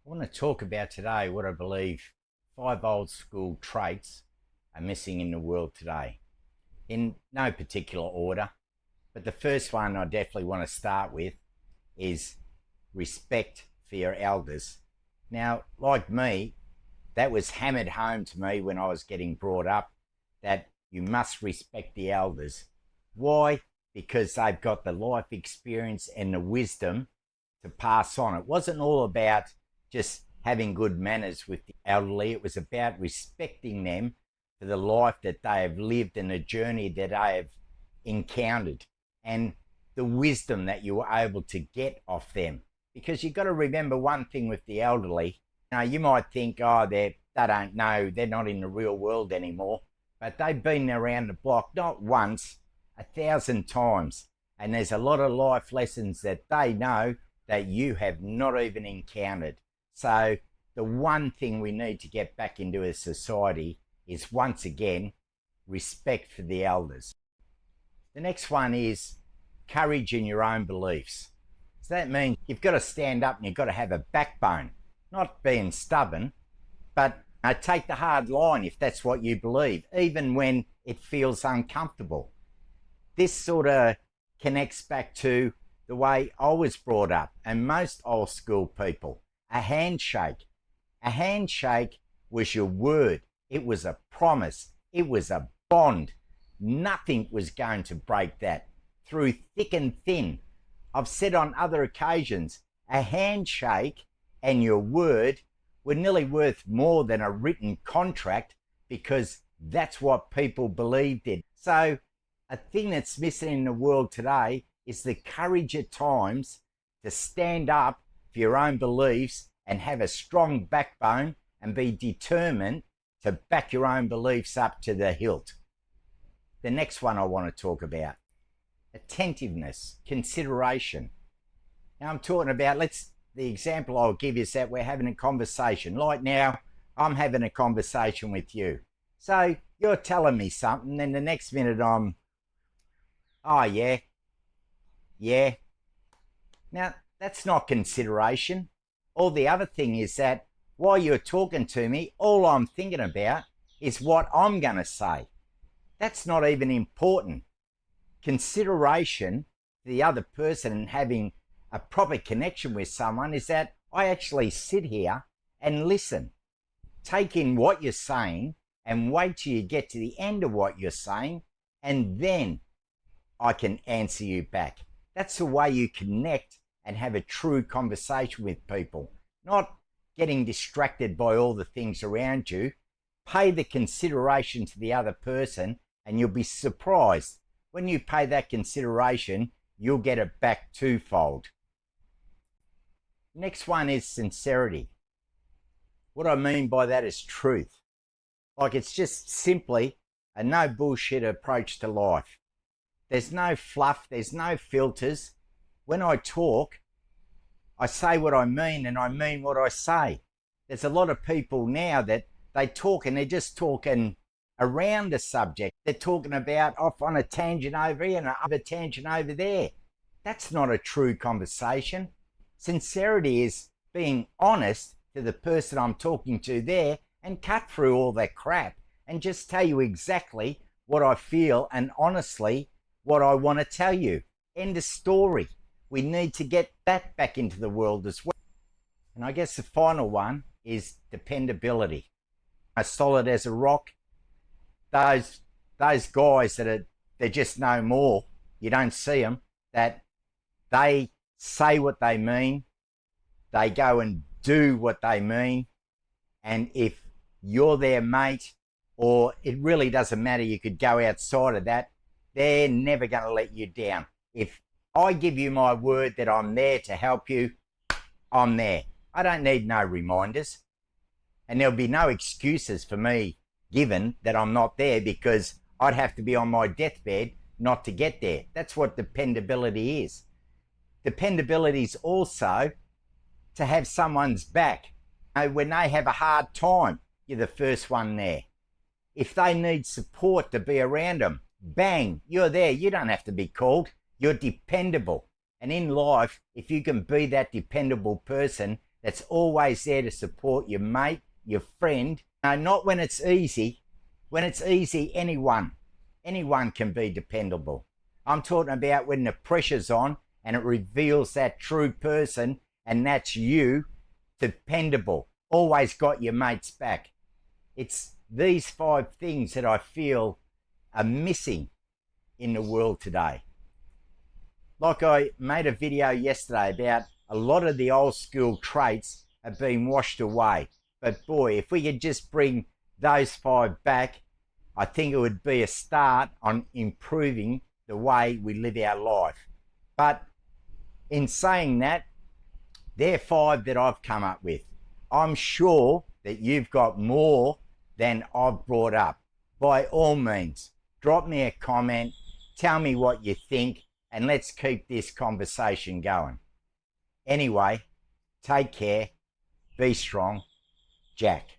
I want to talk about today what I believe 5 old school traits are missing in the world today, in no particular order. But the first one I definitely want to start with is respect for your elders. Now, like me, that was hammered home to me when I was getting brought up, that you must respect the elders. Why? Because they've got the life experience and the wisdom to pass on. It wasn't all about just having good manners with the elderly. It was about respecting them for the life that they have lived and the journey that they have encountered and the wisdom that you were able to get off them. Because you've got to remember one thing with the elderly. Now, you might think, oh, they don't know, they're not in the real world anymore. But they've been around the block not once, 1,000 times. And there's a lot of life lessons that they know that you have not even encountered. So the one thing we need to get back into as society is, once again, respect for the elders. The next one is courage in your own beliefs. So that means you've got to stand up and you've got to have a backbone, not being stubborn, but take the hard line if that's what you believe, even when it feels uncomfortable. This sort of connects back to the way I was brought up and most old school people. A handshake. A handshake was your word. It was a promise. It was a bond. Nothing was going to break that. Through thick and thin. I've said on other occasions, a handshake and your word were nearly worth more than a written contract, because that's what people believed in. So a thing that's missing in the world today is the courage at times to stand up for your own beliefs and have a strong backbone and be determined to back your own beliefs up to the hilt. The next one I want to talk about, attentiveness, consideration. Now I'm talking about, the example I'll give you is that we're having a conversation. Like now, I'm having a conversation with you. So you're telling me something, then the next minute I'm, oh yeah. Now, that's not consideration. Or the other thing is that while you're talking to me, all I'm thinking about is what I'm going to say. That's not even important. Consideration for the other person and having a proper connection with someone is that I actually sit here and listen, take in what you're saying and wait till you get to the end of what you're saying, and then I can answer you back. That's the way you connect and have a true conversation with people, not getting distracted by all the things around you. Pay the consideration to the other person and you'll be surprised. When you pay that consideration, you'll get it back twofold. Next one is sincerity. What I mean by that is truth. Like, it's just simply a no bullshit approach to life. There's no fluff, there's no filters. When I talk, I say what I mean and I mean what I say. There's a lot of people now that they talk and they're just talking around the subject. They're talking about off on a tangent over here and another tangent over there. That's not a true conversation. Sincerity is being honest to the person I'm talking to there and cut through all that crap and just tell you exactly what I feel and honestly what I want to tell you. End of story. We need to get that back into the world as well. And I guess the final one is dependability. As solid as a rock. Those guys that they're just no more. You don't see them. That they say what they mean. They go and do what they mean. And if you're their mate, or it really doesn't matter, you could go outside of that, they're never going to let you down. If I give you my word that I'm there to help you, I'm there. I don't need no reminders. And there'll be no excuses for me given that I'm not there, because I'd have to be on my deathbed not to get there. That's what dependability is. Dependability is also to have someone's back. When they have a hard time, you're the first one there. If they need support to be around them, bang, you're there. You don't have to be called. You're dependable. And in life, if you can be that dependable person, that's always there to support your mate, your friend. Not when it's easy. When it's easy, anyone can be dependable. I'm talking about when the pressure's on and it reveals that true person, and that's you, dependable. Always got your mate's back. It's these 5 things that I feel are missing in the world today. Like I made a video yesterday about a lot of the old school traits have been washed away. But boy, if we could just bring those 5 back, I think it would be a start on improving the way we live our life. But in saying that, they're 5 that I've come up with. I'm sure that you've got more than I've brought up. By all means, drop me a comment, tell me what you think, and let's keep this conversation going. Anyway, take care, be strong, Jack.